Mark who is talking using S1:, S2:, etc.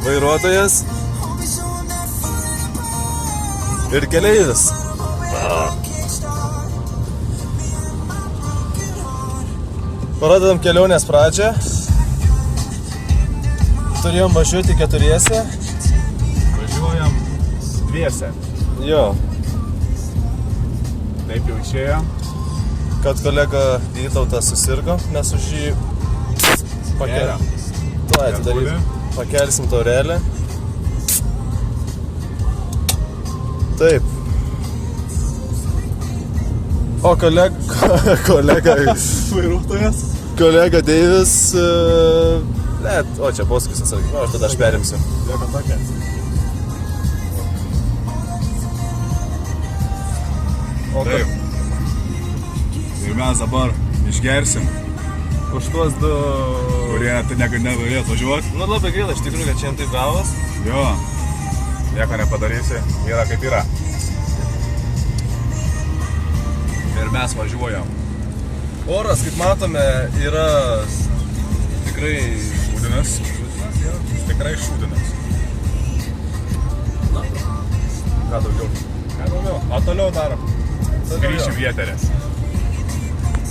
S1: vairuotojas ir keleivis. Pradedam kelionės pradžią. Turėjom važiuoti keturiese.
S2: Važiuojam dviese.
S1: Jo.
S2: Taip jau išėjo.
S1: Kad kolega Vytautas susirgo, mes už jį pakelsim taurelę. Taip. O kolega Deivis, o čia posūkis atsargiai, aš tada perimsiu.
S2: Lieka tokia. Taip. Ir mes dabar išgersim.
S1: Už tuos du...
S2: Kurie nenorėjo atvažiuoti.
S1: Nu labai gaila, iš tikrųjų, kad šiandien taip gavos.
S2: Jo. Nieko nepadarysi. Yra kaip yra. Ir mes važiuojam.
S1: Oras, kaip matome, yra tikrai...
S2: Šūdinas. Tikrai šūdinas.
S1: Ką daugiau?
S2: O toliau darom. Grįšim į eterį.